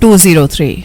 203।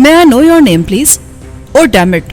"May I know your name please?" "Oh damn it,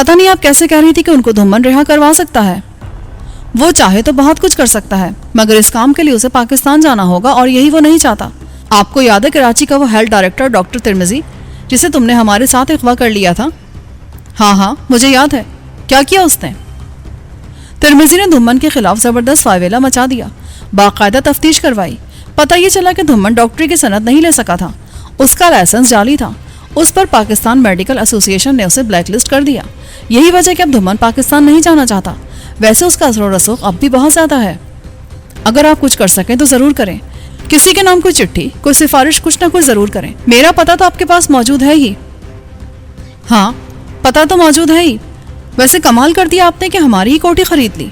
پتہ نہیں آپ کیسے کہہ رہی تھی کہ ان کو دھومن رہا کروا سکتا ہے. وہ چاہے تو بہت کچھ کر سکتا ہے، مگر اس کام کے لیے اسے پاکستان جانا ہوگا اور یہی وہ نہیں چاہتا. آپ کو یاد ہے کراچی کا وہ ہیلتھ ڈائریکٹر ڈاکٹر ترمزی جسے تم نے ہمارے ساتھ اغوا کر لیا تھا؟ ہاں مجھے یاد ہے. کیا کیا اس نے؟ ترمزی نے دھومن کے خلاف زبردست فائویلا مچا دیا. باقاعدہ تفتیش کروائی. پتہ یہ چلا کہ دھومن ڈاکٹری کی سند نہیں لے سکا تھا، اس کا لائسنس جعلی تھا. اس پر پاکستان میڈیکل ایسوسی ایشن نے اسے بلیک لسٹ کر دیا. یہی وجہ کہ اب دھومن پاکستان نہیں جانا چاہتا. ویسے اس کا اثر و رسوخ اب بھی بہت زیادہ ہے. اگر آپ کچھ کر سکیں تو ضرور کریں. کسی کے نام کوئی چٹھی، کوئی سفارش، کچھ نہ کچھ ضرور کریں. میرا پتہ تو آپ کے پاس موجود ہے ہی. ہاں پتہ تو موجود ہے ہی. ویسے کمال کر دیا آپ نے کہ ہماری ہی کوٹھی خرید لی.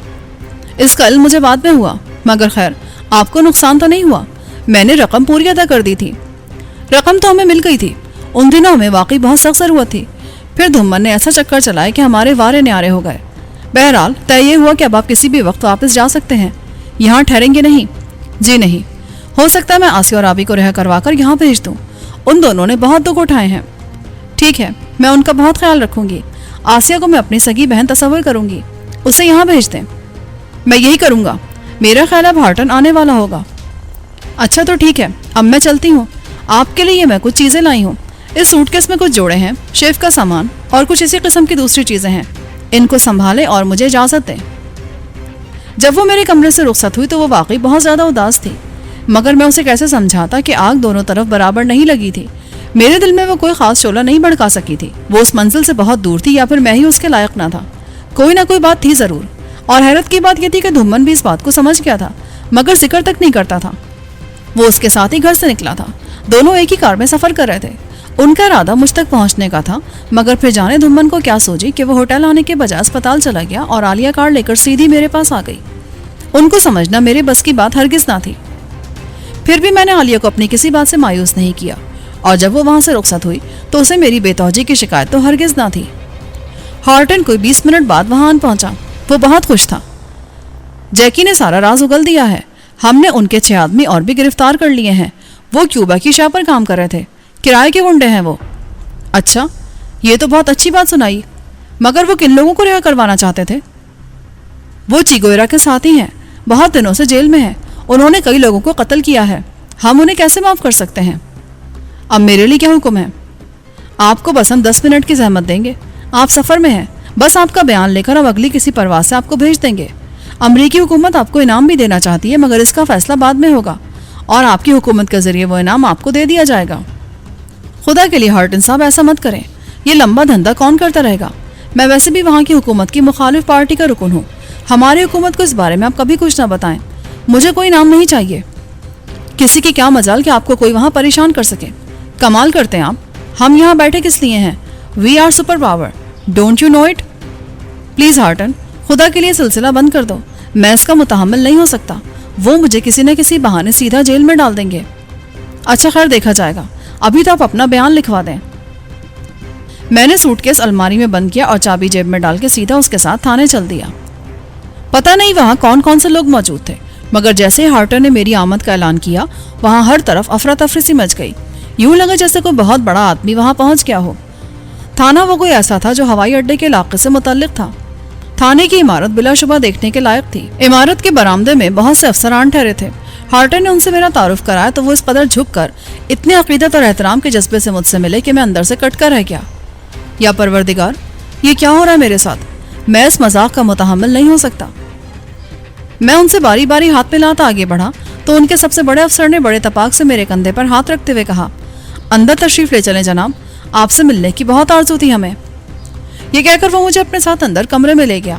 اس کا علم مجھے بعد میں ہوا، مگر خیر آپ کو نقصان تو نہیں ہوا. میں نے رقم پوری ادا کر دی تھی. رقم تو ہمیں مل گئی تھی. ان دنوں ہمیں واقعی بہت سخت ضرورت تھی. پھر دھومن نے ایسا چکر چلایا کہ ہمارے وارے نیارے ہو گئے. بہرحال طے یہ ہوا کہ اب آپ کسی بھی وقت واپس جا سکتے ہیں. یہاں ٹھہریں گے نہیں؟ جی نہیں. ہو سکتا ہے میں آسیہ اور آبی کو رہا کروا کر یہاں بھیج دوں. ان دونوں نے بہت دکھ اٹھائے ہیں. ٹھیک ہے، میں ان کا بہت خیال رکھوں گی. آسیہ کو میں اپنی سگی بہن تصور کروں گی. اسے یہاں بھیج دیں. میں یہی کروں گا. میرا خیال اب ہارٹن آنے والا ہوگا. اچھا تو ٹھیک ہے، اب میں چلتی ہوں. آپ کے لیے میں کچھ چیزیں لائی ہوں. اس سوٹ کیس میں کچھ جوڑے ہیں، شیف کا سامان اور کچھ اسی قسم کی دوسری چیزیں ہیں. ان کو سنبھالیں اور مجھے اجازت دیں. جب وہ میرے کمرے سے رخصت ہوئی تو وہ واقعی بہت زیادہ اداس تھی، مگر میں اسے کیسے سمجھاتا کہ آگ دونوں طرف برابر نہیں لگی تھی. میرے دل میں وہ کوئی خاص شعلہ نہیں بھڑکا سکی تھی. وہ اس منزل سے بہت دور تھی یا پھر میں ہی اس کے لائق نہ تھا. کوئی نہ کوئی بات تھی ضرور. اور حیرت کی بات یہ تھی کہ دھومن بھی اس بات کو سمجھ گیا تھا، مگر ذکر تک نہیں کرتا تھا. وہ اس کے ساتھ ہی گھر سے نکلا تھا. دونوں ایک ہی کار میں سفر کر رہے تھے. ان کا ارادہ مجھ تک پہنچنے کا تھا، مگر پھر جانے دھومن کو کیا سوچی کہ وہ ہوٹل آنے کے بجائے اسپتال چلا گیا اور عالیہ کار لے کر سیدھی میرے پاس آ گئی. ان کو سمجھنا میرے بس کی بات ہرگز نہ تھی. پھر بھی میں نے عالیہ کو اپنی کسی بات سے مایوس نہیں کیا، اور جب وہ وہاں سے رخصت ہوئی تو اسے میری بے توجہی کی شکایت تو ہرگز نہ تھی. ہارٹن کوئی 20 منٹ بعد وہاں آن پہنچا. وہ بہت خوش تھا. جیکی نے سارا راز اگل دیا ہے. ہم نے ان کے 6 آدمی اور بھی گرفتار کر لیے ہیں. وہ کیوبا کی شاہ پر کام کر رہے تھے. کرائے کے گنڈے ہیں وہ. اچھا، یہ تو بہت اچھی بات سنائی. مگر وہ کن لوگوں کو رہا کروانا چاہتے تھے؟ وہ چیگویرا کے ساتھی ہیں، بہت دنوں سے جیل میں ہیں. انہوں نے کئی لوگوں کو قتل کیا ہے. ہم انہیں کیسے معاف کر سکتے ہیں؟ اب میرے لیے کیا حکم ہے؟ آپ کو بس ہم 10 منٹ کی زحمت دیں گے. آپ سفر میں ہیں، بس آپ کا بیان لے کر ہم اگلی کسی پرواز سے آپ کو بھیج دیں گے. امریکی حکومت آپ کو انعام بھی دینا چاہتی ہے، مگر اس کا فیصلہ بعد میں ہوگا، اور آپ کی حکومت کے ذریعے وہ انعام آپ کو دے دیا جائے گا. خدا کے لیے ہارٹن صاحب ایسا مت کریں. یہ لمبا دھندا کون کرتا رہے گا؟ میں ویسے بھی وہاں کی حکومت کی مخالف پارٹی کا رکن ہوں. ہماری حکومت کو اس بارے میں آپ کبھی کچھ نہ بتائیں. مجھے کوئی نام نہیں چاہیے. کسی کی کیا مجال کہ آپ کو کوئی وہاں پریشان کر سکے. کمال کرتے ہیں آپ. ہم یہاں بیٹھے کس لیے ہیں؟ We are super power. Don't you know it? Please ہارٹن، خدا کے لیے سلسلہ بند کر دو. میں اس کا متحمل نہیں ہو سکتا. وہ مجھے کسی نہ کسی بہانے سیدھا جیل میں ڈال دیں گے. اچھا خیر، دیکھا جائے گا. ابھی تو آپ اپنا بیان لکھوا دیں. میں نے سوٹ کیس الماری میں بند کیا اور چابی جیب میں ڈال کے سیدھا اس کے ساتھ تھانے چل دیا. پتہ نہیں وہاں کون کون سے لوگ موجود تھے، مگر جیسے ہی ہارٹن نے میری آمد کا اعلان کیا وہاں ہر طرف افراتفری سی مچ گئی. یوں لگا جیسے کوئی بہت بڑا آدمی وہاں پہنچ گیا ہو. تھانہ وہ کوئی ایسا تھا جو ہوائی اڈے کے علاقے سے متعلق تھا. تھانے کی عمارت بلا شبہ دیکھنے کے لائق تھی. عمارت کے برآمدے میں بہت سے افسران ٹھہرے تھے. ہارٹن نے ان سے میرا تعارف کرایا تو وہ اس قدر جھک کر اتنے عقیدت اور احترام کے جذبے سے مجھ سے ملے کہ میں اندر سے کٹ کر رہ گیا. یا پروردگار، یہ کیا ہو رہا ہے میرے ساتھ؟ میں اس مذاق کا متحمل نہیں ہو سکتا. میں ان سے باری باری ہاتھ میں لاتا آگے بڑھا تو ان کے سب سے بڑے افسر نے بڑے تپاک سے میرے کندھے پر ہاتھ رکھتے ہوئے کہا، اندر تشریف لے چلیں جناب، آپ سے ملنے کی بہت آرزو تھی ہمیں. یہ کہہ کر وہ مجھے اپنے ساتھ اندر کمرے میں لے گیا.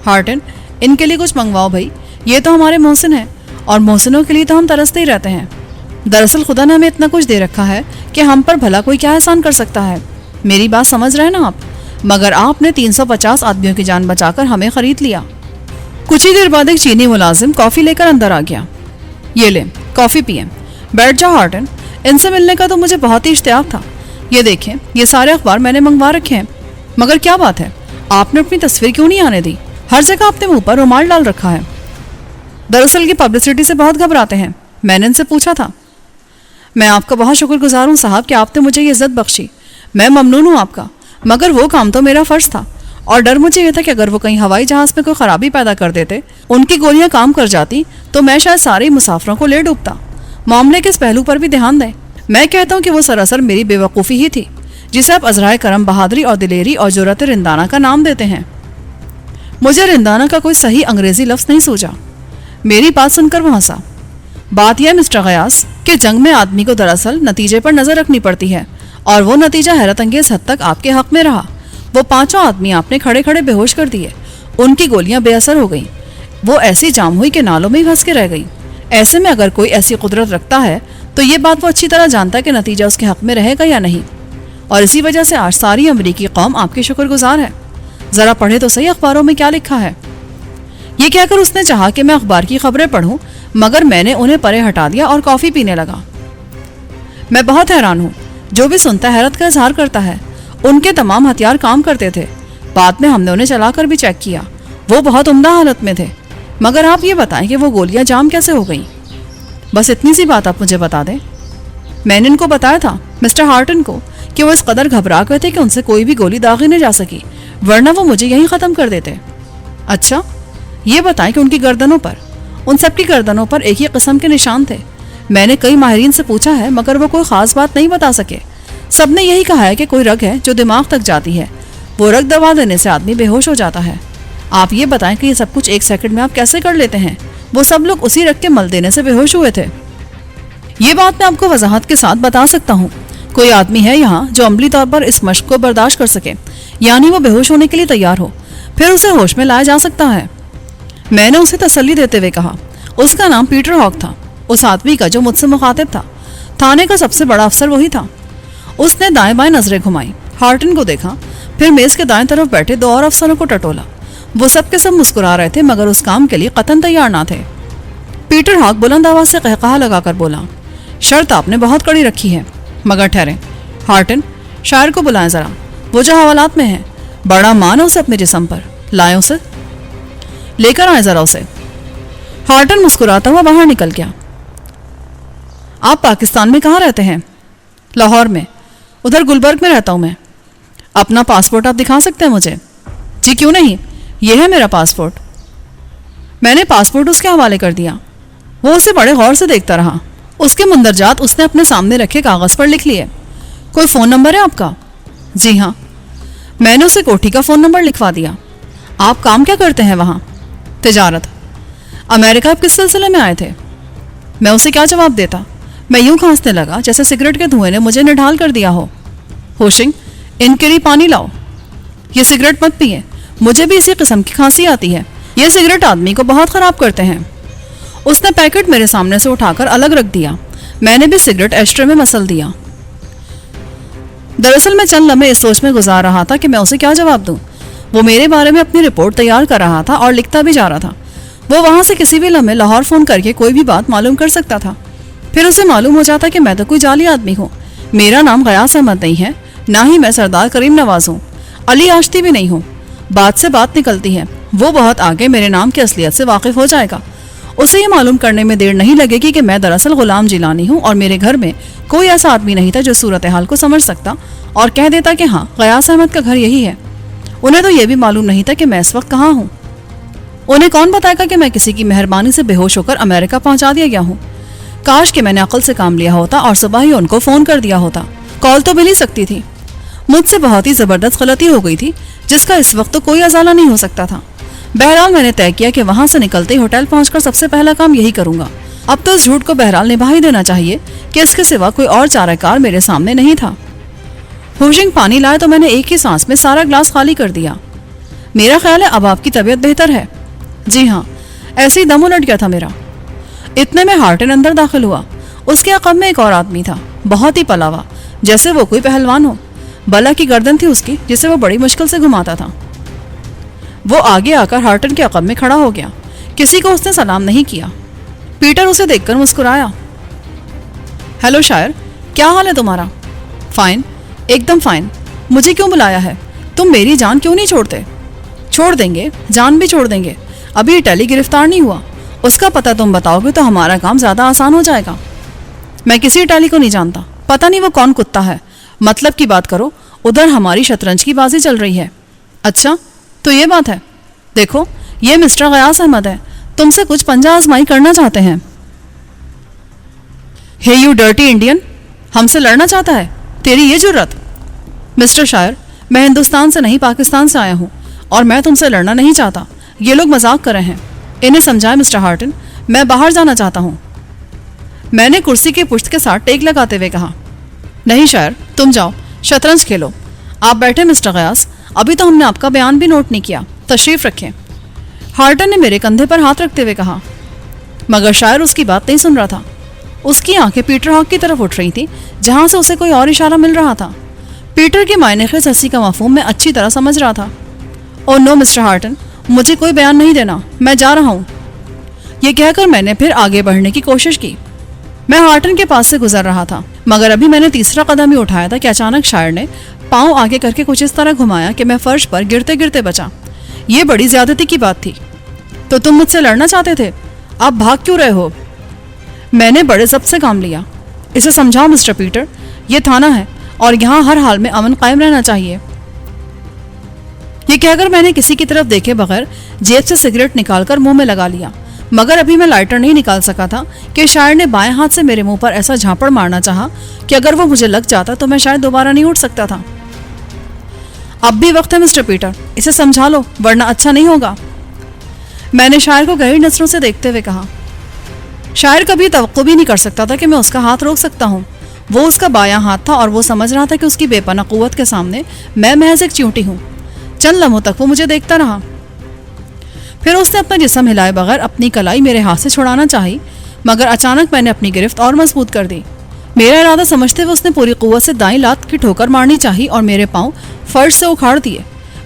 ہارٹن، ان کے لیے کچھ منگواؤ بھائی، یہ تو ہمارے محسن ہیں، اور محسنوں کے لیے تو ہم ترستے ہی رہتے ہیں. دراصل خدا نے ہمیں اتنا کچھ دے رکھا ہے کہ ہم پر بھلا کوئی کیا احسان کر سکتا ہے. میری بات سمجھ رہے ہیں نا آپ؟ مگر آپ نے 350 آدمیوں کی جان بچا کر ہمیں خرید لیا. کچھ ہی دیر بعد ایک چینی ملازم کافی لے کر اندر آ گیا. یہ لیں کافی پئیں. بیٹھ جاؤ ہارٹن، ان سے ملنے کا تو مجھے بہت ہی اشتیاق تھا. یہ دیکھیں، یہ سارے اخبار میں نے منگوا رکھے ہیں. مگر کیا بات ہے، آپ نے اپنی تصویر کیوں نہیں آنے دی؟ ہر جگہ آپ نے منہ پر رومال ڈال رکھا ہے. دراصل کی پبلسٹی سے بہت گھبراتے ہیں. میں نے ان سے پوچھا تھا. میں آپ کا بہت شکر گزار ہوں صاحب کہ آپ نے مجھے یہ عزت بخشی. میں ممنون ہوں آپ کا، مگر وہ کام تو میرا فرض تھا، اور ڈر مجھے یہ تھا کہ اگر وہ کہیں ہوائی جہاز میں کوئی خرابی پیدا کر دیتے، ان کی گولیاں کام کر جاتی، تو میں شاید سارے مسافروں کو لے ڈوبتا۔ معاملے کے اس پہلو پر بھی دھیان دیں۔ میں کہتا ہوں کہ وہ سراسر میری بے وقوفی ہی تھی، جسے آپ عذرائے کرم، بہادری اور دلیری اور جرأت رندانہ کا نام دیتے ہیں۔ مجھے رندانہ کا کوئی صحیح انگریزی لفظ نہیں سوجا۔ میری بات سن کر وہ ہنسا۔ بات یہ مسٹر غیاث کہ جنگ میں آدمی کو دراصل نتیجے پر نظر رکھنی پڑتی ہے، اور وہ نتیجہ حیرت انگیز حد تک آپ کے حق میں رہا۔ وہ 5 آدمی آپ نے کھڑے کھڑے بے ہوش کر دیے، ان کی گولیاں بے اثر ہو گئیں، وہ ایسی جام ہوئی کہ نالوں میں ہی پھنس کے رہ گئی۔ ایسے میں اگر کوئی ایسی قدرت رکھتا ہے تو یہ بات وہ اچھی طرح جانتا ہے کہ نتیجہ اس کے حق میں رہے گا یا نہیں، اور اسی وجہ سے آج ساری امریکی قوم آپ کی شکر گزار ہے۔ ذرا پڑھے تو صحیح اخباروں میں کیا لکھا ہے۔ یہ کہہ کر اس نے چاہا کہ میں اخبار کی خبریں پڑھوں، مگر میں نے انہیں پرے ہٹا دیا اور کافی پینے لگا۔ میں بہت حیران ہوں، جو بھی سنتا حیرت کا اظہار کرتا ہے۔ ان کے تمام ہتھیار کام کرتے تھے، بعد میں ہم نے انہیں چلا کر بھی چیک کیا، وہ بہت عمدہ حالت میں تھے۔ مگر آپ یہ بتائیں کہ وہ گولیاں جام کیسے ہو گئیں؟ بس اتنی سی بات آپ مجھے بتا دیں۔ میں نے ان کو بتایا تھا، مسٹر ہارٹن کو، کہ وہ اس قدر گھبرا گئے تھے کہ ان سے کوئی بھی گولی داغی نہیں جا سکی، ورنہ وہ مجھے یہیں ختم کر دیتے۔ اچھا، یہ بتائیں کہ ان کی گردنوں پر، ان سب کی گردنوں پر ایک ہی قسم کے نشان تھے۔ میں نے کئی ماہرین سے پوچھا ہے، مگر وہ کوئی خاص بات نہیں بتا سکے۔ سب نے یہی کہا ہے کہ کوئی رگ ہے جو دماغ تک جاتی ہے، وہ رگ دبا دینے سے آدمی بے ہوش ہو جاتا ہے۔ آپ یہ بتائیں کہ یہ سب کچھ 1 سیکنڈ میں آپ کیسے کر لیتے ہیں؟ وہ سب لوگ اسی رگ کے مل دینے سے بے ہوش ہوئے تھے۔ یہ بات میں آپ کو وضاحت کے ساتھ بتا سکتا ہوں۔ کوئی آدمی ہے یہاں جو عملی طور پر اس مشق کو برداشت کر سکے، یعنی وہ بے ہوش ہونے کے لیے تیار ہو، پھر اسے ہوش میں لایا جا سکتا ہے۔ میں نے اسے تسلی دیتے ہوئے کہا، اس کا نام پیٹر ہاک تھا، اس آدمی کا جو مجھ سے مخاطب تھا۔ تھانے کا سب سے بڑا افسر وہی تھا۔ اس نے دائیں بائیں نظریں گھمائی، ہارٹن کو دیکھا، پھر میز کے دائیں طرف بیٹھے 2 اور افسروں کو ٹٹولا۔ وہ سب کے سب مسکرا رہے تھے، مگر اس کام کے لیے قطعاً تیار نہ تھے۔ پیٹر ہاک بلند آواز سے قہقہا لگا کر بولا، شرط آپ نے بہت کڑی رکھی ہے، مگر ٹھہریں۔ ہارٹن، شاعر کو بلائیں ذرا، وہ جو حوالات میں ہے، بڑا مان ہے اسے اپنے جسم پر، لائیں اسے، لے کر آئیں ذرا اسے۔ ہارٹن مسکراتا ہوا باہر نکل گیا۔ آپ پاکستان میں کہاں رہتے ہیں؟ لاہور میں۔ ادھر گلبرگ میں رہتا ہوں میں۔ اپنا پاسپورٹ آپ دکھا سکتے ہیں مجھے؟ جی کیوں نہیں، یہ ہے میرا پاسپورٹ۔ میں نے پاسپورٹ اس کے حوالے کر دیا۔ وہ اسے بڑے غور سے دیکھتا رہا۔ اس کے مندرجات اس نے اپنے سامنے رکھے کاغذ پر لکھ لیے۔ کوئی فون نمبر ہے آپ کا؟ جی ہاں۔ میں نے اسے کوٹھی کا فون نمبر لکھوا دیا۔ آپ کام کیا کرتے ہیں وہاں؟ تجارت۔ امریکہ آپ کس سلسلے میں آئے تھے؟ میں اسے کیا جواب دیتا؟ میں یوں کھانسنے لگا جیسے سگریٹ کے دھوئیں نے مجھے نڈھال کر دیا ہو۔ ہوشنگ، ان کے لیے پانی لاؤ۔ یہ سگریٹ مت پیئے، مجھے بھی اسی قسم کی کھانسی آتی ہے، یہ سگریٹ آدمی کو بہت خراب کرتے ہیں۔ اس نے پیکٹ میرے سامنے سے اٹھا کر الگ رکھ دیا۔ میں نے بھی سگریٹ ایشٹرے میں مسل دیا۔ دراصل میں چند لمحے اس سوچ میں گزار رہا تھا کہ میں اسے کیا جواب دوں۔ وہ میرے بارے میں اپنی رپورٹ تیار کر رہا تھا اور لکھتا بھی جا رہا تھا۔ وہ وہاں سے کسی بھی لمحے لاہور فون کر کے کوئی بھی بات معلوم کر سکتا تھا۔ پھر اسے معلوم ہو جاتا کہ میں تو کوئی جعلی آدمی ہوں۔ میرا نام غیاث احمد نہیں ہے، نہ ہی میں سردار کریم نواز ہوں، علی آشتی بھی نہیں ہوں۔ بات سے بات نکلتی ہے، وہ بہت آگے میرے نام کی اصلیت سے واقف ہو جائے گا۔ اسے یہ معلوم کرنے میں دیر نہیں لگے گی کہ میں دراصل غلام جیلانی ہوں، اور میرے گھر میں کوئی ایسا آدمی نہیں تھا جو صورتحال کو سمجھ سکتا اور کہہ دیتا کہ ہاں غیاث احمد کا گھر یہی ہے۔ انہیں تو یہ بھی معلوم نہیں تھا کہ میں اس وقت کہاں ہوں۔ انہیں کون بتائے گا کہ میں کسی کی مہربانی سے بے ہوش ہو کر امریکہ پہنچا دیا گیا ہوں؟ کاش کہ میں نے عقل سے کام لیا ہوتا اور صبح ہی ان کو فون کر دیا ہوتا۔ کال تو مل ہی سکتی تھی۔ مجھ سے بہت ہی زبردست غلطی ہو گئی تھی، جس کا اس وقت تو کوئی ازالہ نہیں ہو سکتا تھا۔ بہرحال میں نے طے کیا کہ وہاں سے نکلتے ہی ہوٹل پہنچ کر سب سے پہلا کام یہی کروں گا۔ اب تو اس جھوٹ کو بہرحال نبھا ہی دینا چاہیے کہ اس کے سوا کوئی اور چارہ کار میرے سامنے نہیں تھا۔ ہوشنگ پانی لائے تو میں نے ایک ہی سانس میں سارا گلاس خالی کر دیا۔ میرا خیال ہے اب آپ کی طبیعت بہتر ہے؟ جی ہاں، ایسے ہی دم الٹ گیا تھا میرا۔ اتنے میں ہارٹن اندر داخل ہوا۔ اس کے عقب میں ایک اور آدمی تھا، بہت ہی پلا ہوا، جیسے وہ کوئی پہلوان ہو۔ بلا کی گردن تھی اس کی، جسے وہ بڑی مشکل سے گھماتا تھا۔ وہ آگے آ کر ہارٹن کے عقب میں کھڑا ہو گیا۔ کسی کو اس نے سلام نہیں کیا۔ پیٹر اسے دیکھ کر مسکرایا۔ ہیلو شاعر، کیا حال ہے تمہارا؟ فائن، ایک دم فائن۔ مجھے کیوں بلایا ہے؟ تم میری جان کیوں نہیں چھوڑتے؟ چھوڑ دیں گے، جان بھی چھوڑ دیں گے۔ ابھی ٹیلی گرفتار نہیں ہوا، اس کا پتہ تم بتاؤ گے تو ہمارا کام زیادہ آسان ہو جائے گا۔ میں کسی ٹیلی کو نہیں جانتا، پتہ نہیں وہ کون کتا ہے۔ مطلب کی بات کرو، ادھر ہماری شطرنج کی بازی چل رہی ہے۔ اچھا، تو یہ بات ہے. دیکھو یہ مسٹر غیاث احمد ہے, تم سے کچھ پنجہ آزمائی کرنا چاہتے ہیں. ہے یو ڈرٹی انڈین, ہم سے لڑنا چاہتا ہے, تیری یہ جرت. مسٹر شاعر, میں ہندوستان سے نہیں پاکستان سے آیا ہوں اور میں تم سے لڑنا نہیں چاہتا. یہ لوگ مذاق کر رہے ہیں, انہیں سمجھائے مسٹر ہارٹن, میں باہر جانا چاہتا ہوں. میں نے کرسی کی پشت کے ساتھ ٹیک لگاتے ہوئے کہا. نہیں شاعر, تم جاؤ شطرنج کھیلو. آپ بیٹھے مسٹر غیاث, ابھی تو ہم نے آپ کا بیان بھی نوٹ نہیں کیا, تشریف رکھیں. ہارٹن نے میرے کندھے پر ہاتھ رکھتے ہوئے کہا. مگر شاعر اس کی بات نہیں سن رہا تھا. اس کی آنکھیں پیٹر ہاک کی طرف اٹھ رہی تھیں جہاں سے اسے کوئی اور اشارہ مل رہا تھا. پیٹر کے معنی خیز ہنسی کا مفہوم میں اچھی طرح سمجھ رہا تھا. او نو مسٹر ہارٹن, مجھے کوئی بیان نہیں دینا, میں جا رہا ہوں. یہ کہہ کر میں نے پھر آگے بڑھنے کی کوشش کی. میں ہارٹن کے پاس سے گزر رہا تھا مگر ابھی میں نے تیسرا قدم ہی اٹھایا تھا کہ اچانک شاعر نے پاؤں آگے کر کے کچھ اس طرح گھمایا کہ میں فرش پر گرتے گرتے بچا. یہ بڑی زیادتی کی بات تھی. تو تم مجھ سے لڑنا چاہتے تھے, آپ بھاگ کیوں رہے ہو؟ میں نے بڑے ضبط سے کام لیا. اسے سمجھاؤ مسٹر پیٹر, یہ تھانہ ہے اور یہاں ہر حال میں امن قائم رہنا چاہیے. یہ کہہ کر میں نے کسی کی طرف دیکھے بغیر جیب سے سگریٹ نکال کر منہ میں لگا لیا. مگر ابھی میں لائٹر نہیں نکال سکا تھا کہ شاعر نے بائیں ہاتھ سے میرے منہ پر ایسا جھاپڑ مارنا چاہا کہ اگر وہ مجھے لگ جاتا تو میں شاید دوبارہ نہیں اٹھ سکتا تھا. اب بھی وقت ہے مسٹر پیٹر, اسے سمجھا لو ورنہ اچھا نہیں ہوگا. میں نے شاعر کو گہری نظروں سے دیکھتے ہوئے کہا. شاعر کبھی توقع بھی نہیں کر سکتا تھا کہ میں اس کا ہاتھ روک سکتا ہوں. وہ اس کا بایاں ہاتھ تھا اور وہ سمجھ رہا تھا کہ اس کی بے پناہ قوت کے سامنے میں محض ایک چیونٹی ہوں. چند لمحوں تک وہ مجھے دیکھتا رہا. پھر اس نے اپنا جسم ہلائے بغیر اپنی کلائی میرے ہاتھ سے چھڑانا چاہی مگر اچانک میں نے اپنی گرفت اور مضبوط کر دی. میرا ارادہ سمجھتے ہوئے اس نے پوری قوت سے دائیں لات کی ٹھوکر مارنی چاہی اور میرے پاؤں فرش سے اکھاڑ دیے.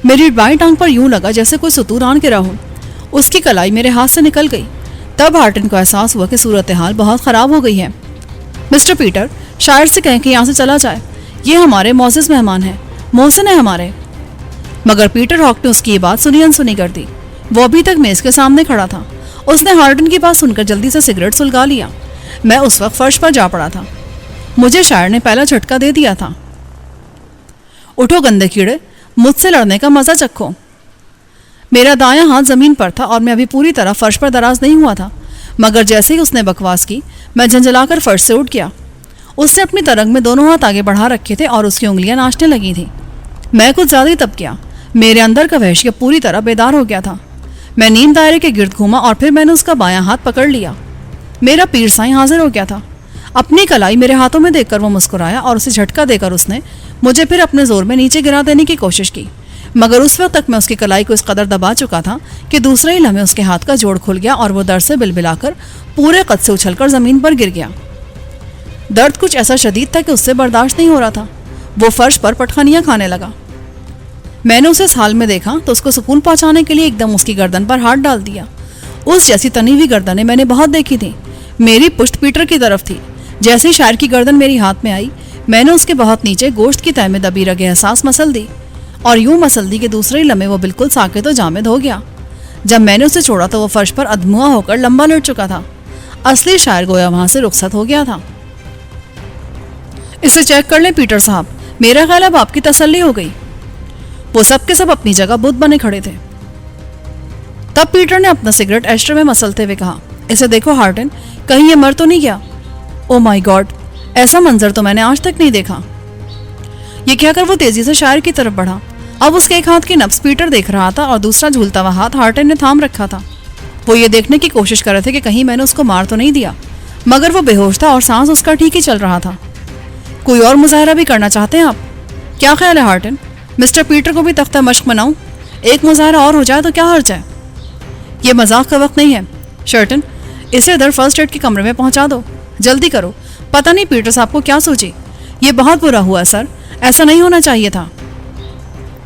میری بائیں ٹانگ پر یوں لگا جیسے کوئی ستور آن کے رہا ہو. اس کی کلائی میرے ہاتھ سے نکل گئی. تب ہارٹن کو احساس ہوا کہ صورتحال بہت خراب ہو گئی ہے. مسٹر پیٹر, شاعر سے کہیں کہ یہاں سے چلا جائے, یہ ہمارے معزز مہمان ہیں, محسن ہیں ہمارے. مگر پیٹر ہاک نے اس کی یہ بات سنی انسنی کر دی. وہ ابھی تک میز کے سامنے کھڑا تھا. اس نے ہارٹن کی بات سن کر جلدی سے سگریٹ سلگا لیا. میں اس وقت فرش پر جا پڑا تھا. مجھے شاعر نے پہلا جھٹکا دے دیا تھا. اٹھو گندے کیڑے, مجھ سے لڑنے کا مزہ چکھو. میرا دایاں ہاتھ زمین پر تھا اور میں ابھی پوری طرح فرش پر دراز نہیں ہوا تھا. مگر جیسے ہی اس نے بکواس کی میں جھنجھلا کر فرش سے اٹھ گیا. اس نے اپنی ترنگ میں دونوں ہاتھ آگے بڑھا رکھے تھے اور اس کی انگلیاں ناچنے لگی تھیں. میں کچھ زیادہ ہی تب گیا. میرے اندر کا وحشی اب پوری طرح بیدار ہو گیا تھا. میں نیم دائرے کے گرد گھوما اور پھر میں نے اس کا بایاں ہاتھ پکڑ لیا. میرا پیر سائیں حاضر ہو گیا تھا. اپنی کلائی میرے ہاتھوں میں دیکھ کر وہ مسکرایا اور اسے جھٹکا دے کر اس نے مجھے پھر اپنے زور میں نیچے گرا دینے کی کوشش کی. مگر اس وقت تک میں اس کی کلائی کو اس قدر دبا چکا تھا کہ دوسرے ہی لمحے اس کے ہاتھ کا جوڑ کھل گیا اور وہ درد سے بلبلا کر پورے قد سے اچھل کر زمین پر گر گیا. درد کچھ ایسا شدید تھا کہ اس سے برداشت نہیں ہو رہا تھا. وہ فرش پر پٹخنیاں کھانے لگا. میں نے اسے اس حال میں دیکھا تو اس کو سکون پہنچانے کے لیے ایک دم اس کی گردن پر ہاتھ ڈال دیا. اس جیسی تنی ہوئی گردنیں میں نے بہت دیکھی تھی. میری پشت پیٹر کی طرف تھی. جیسے ہی شاعر کی گردن میری ہاتھ میں آئی میں نے اس کے بہت نیچے گوشت کی تہہ میں دبی رگے احساس مسل دی اور یوں مسل دی کہ دوسرے لمحے وہ بالکل ساکت و جامد ہو گیا. جب میں نے اسے چھوڑا تو وہ فرش پر ادھموا ہو کر لمبا لیٹ چکا تھا. اصلی شاعر گویا وہاں سے رخصت ہو گیا تھا. اسے چیک کر لیں پیٹر صاحب, میرا خیال اب آپ کی تسلی ہو گئی. وہ سب کے سب اپنی جگہ بت بنے کھڑے تھے. تب پیٹر نے اپنا سگریٹ ایشٹر میں مسلتے ہوئے کہا, اسے دیکھو ہارٹن, کہیں یہ مر تو نہیں گیا. او مائی گاڈ, ایسا منظر تو میں نے آج تک نہیں دیکھا. یہ کہہ کر وہ تیزی سے شاعر کی طرف بڑھا. اب اس کے ایک ہاتھ کی نبض پیٹر دیکھ رہا تھا اور دوسرا جھولتا ہوا ہاتھ ہارٹن نے تھام رکھا تھا. وہ یہ دیکھنے کی کوشش کر رہے تھے کہ کہیں میں نے اس کو مار تو نہیں دیا. مگر وہ بے ہوش تھا اور سانس اس کا ٹھیک ہی چل رہا تھا. کوئی اور مظاہرہ بھی کرنا چاہتے ہیں آپ؟ کیا خیال ہے ہارٹن, مسٹر پیٹر کو بھی تختہ مشق بناؤں؟ ایک مظاہرہ اور ہو جائے تو کیا حرج ہے. یہ مذاق کا وقت نہیں ہے. شرٹن, اسے ادھر فرسٹ ایڈ کے کمرے میں پہنچا دو, جلدی کرو. پتہ نہیں پیٹر صاحب کو کیا سوچی. یہ بہت برا ہوا سر, ایسا نہیں ہونا چاہیے تھا.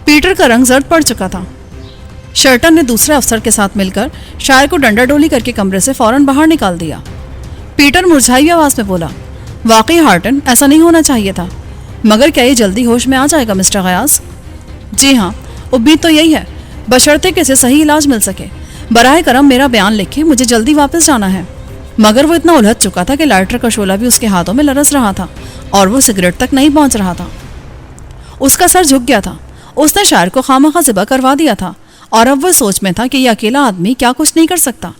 پیٹر کا رنگ زرد پڑ چکا تھا. شرٹن نے دوسرے افسر کے ساتھ مل کر شاعر کو ڈنڈا ڈولی کر کے کمرے سے فوراً باہر نکال دیا. پیٹر مرجھائی آواز میں بولا, واقعی ہارٹن ایسا نہیں ہونا چاہیے تھا. مگر کیا یہ جلدی ہوش میں آ جائے گا مسٹر غیاث؟ جی ہاں, امید تو یہی ہے, بشرطے کہ اسے صحیح علاج مل سکے. براہ کرم میرا بیان لکھیں, مجھے جلدی واپس جانا ہے. مگر وہ اتنا الجھ چکا تھا کہ لائٹر کا شعلہ بھی اس کے ہاتھوں میں لرز رہا تھا اور وہ سگریٹ تک نہیں پہنچ رہا تھا. اس کا سر جھک گیا تھا. اس نے شاعر کو خامخواہ ذبح کروا دیا تھا اور اب وہ سوچ میں تھا کہ یہ اکیلا آدمی کیا کچھ نہیں کر سکتا۔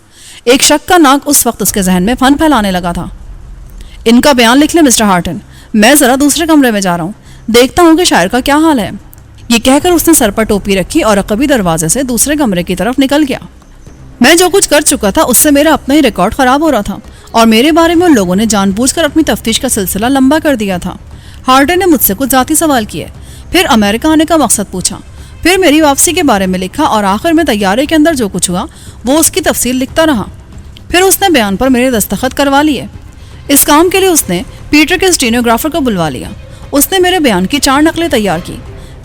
ایک شک کا ناگ اس وقت اس کے ذہن میں پھن پھیلانے لگا تھا۔ ان کا بیان لکھ لیں مسٹر ہارٹن، میں ذرا دوسرے کمرے میں جا رہا ہوں، دیکھتا ہوں کہ شاعر کا کیا حال ہے۔ یہ کہہ کر اس نے سر پر ٹوپی رکھی اور عقبی دروازے سے دوسرے کمرے کی طرف نکل گیا۔ میں جو کچھ کر چکا تھا اس سے میرا اپنا ہی ریکارڈ خراب ہو رہا تھا، اور میرے بارے میں ان لوگوں نے جان بوجھ کر اپنی تفتیش کا سلسلہ لمبا کر دیا تھا۔ ہارٹن نے مجھ سے کچھ ذاتی سوال کیے، پھر امریکہ آنے کا مقصد پوچھا، پھر میری واپسی کے بارے میں لکھا، اور آخر میں طیارے کے اندر جو کچھ ہوا وہ اس کی تفصیل لکھتا رہا۔ پھر اس نے بیان پر میرے دستخط کروا لیے۔ اس کام کے لیے اس نے پیٹر کے اسٹینوگرافر کو بلوا لیا۔ اس نے میرے بیان کی 4 نقلیں تیار کی۔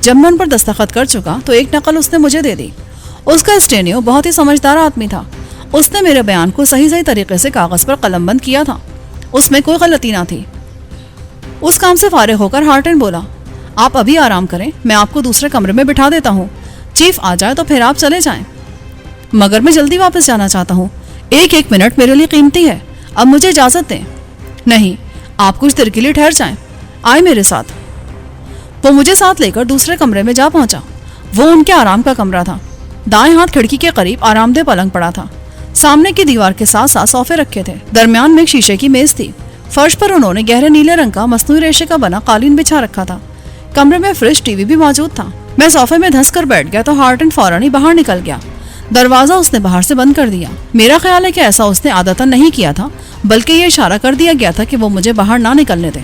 جب میں ان پر دستخط کر چکا تو ایک نقل اس نے مجھے دے دی۔ اس کا اسٹینیو بہت ہی سمجھدار آدمی تھا۔ اس نے میرے بیان کو صحیح طریقے سے کاغذ پر قلم بند کیا تھا، اس میں کوئی غلطی نہ تھی۔ اس کام سے فارغ ہو کر ہارٹن بولا، آپ ابھی آرام کریں، میں آپ کو دوسرے کمرے میں بٹھا دیتا ہوں، چیف آ جائے تو پھر آپ چلے جائیں۔ مگر میں جلدی واپس جانا چاہتا ہوں، ایک منٹ میرے لیے قیمتی ہے، اب مجھے اجازت دیں۔ نہیں، آپ کچھ دیر کے لیے ٹھہر جائیں، آئے میرے ساتھ۔ وہ مجھے ساتھ لے کر دوسرے کمرے میں جا پہنچا۔ وہ ان کے آرام کا کمرہ تھا۔ دائیں ہاتھ کھڑکی کے قریب آرام دہ پلنگ پڑا تھا۔ سامنے کی دیوار کے ساتھ ساتھ صوفے رکھے تھے۔ درمیان میں ایک شیشے کی میز تھی۔ فرش پر انہوں نے گہرے نیلے رنگ کا مصنوعی ریشے کا بنا قالین بچھا رکھا تھا۔ کمرے میں فریج ٹی وی بھی موجود تھا۔ میں صوفے میں دھنس کر بیٹھ گیا تو ہارٹن فوراً ہی باہر نکل گیا۔ دروازہ اس نے باہر سے بند کر دیا۔ میرا خیال ہے کہ ایسا اس نے عادتاً نہیں کیا تھا، بلکہ یہ اشارہ کر دیا گیا تھا کہ وہ مجھے باہر نہ نکلنے دیں۔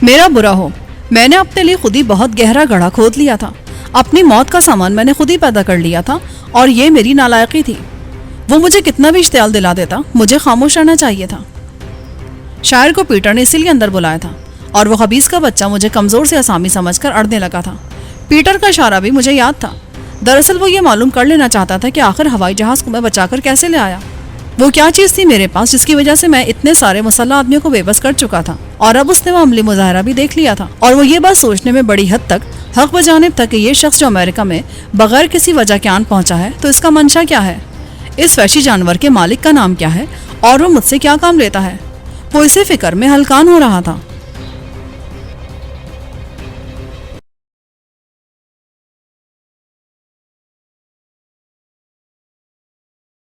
میرا برا ہو، میں نے اپنے لیے خود ہی بہت گہرا گڑھا کھود لیا تھا۔ اپنی موت کا سامان میں نے خود ہی پیدا کر لیا تھا، اور یہ میری نالائقی تھی۔ وہ مجھے کتنا بھی اشتعال دلا دیتا، مجھے خاموش رہنا چاہیے تھا۔ شاعر کو پیٹر نے اسی لیے اندر بلایا تھا، اور وہ خبیث کا بچہ مجھے کمزور سے اسامی سمجھ کر اڑنے لگا تھا۔ پیٹر کا اشارہ بھی مجھے یاد تھا۔ دراصل وہ یہ معلوم کر لینا چاہتا تھا کہ آخر ہوائی جہاز کو میں بچا کر کیسے لے آیا۔ وہ کیا چیز تھی میرے پاس جس کی وجہ سے میں اتنے سارے مسلح آدمیوں کو بے بس کر چکا تھا، اور اب اس نے وہ عملی مظاہرہ بھی دیکھ لیا تھا، اور وہ یہ بات سوچنے میں بڑی حد تک حق بجانب تھا کہ یہ شخص جو امریکہ میں بغیر کسی وجہ کے آن پہنچا ہے تو اس کا منشا کیا ہے، اس وحشی جانور کے مالک کا نام کیا ہے، اور وہ مجھ سے کیا کام لیتا ہے۔ وہ اسی فکر میں ہلکان ہو رہا تھا۔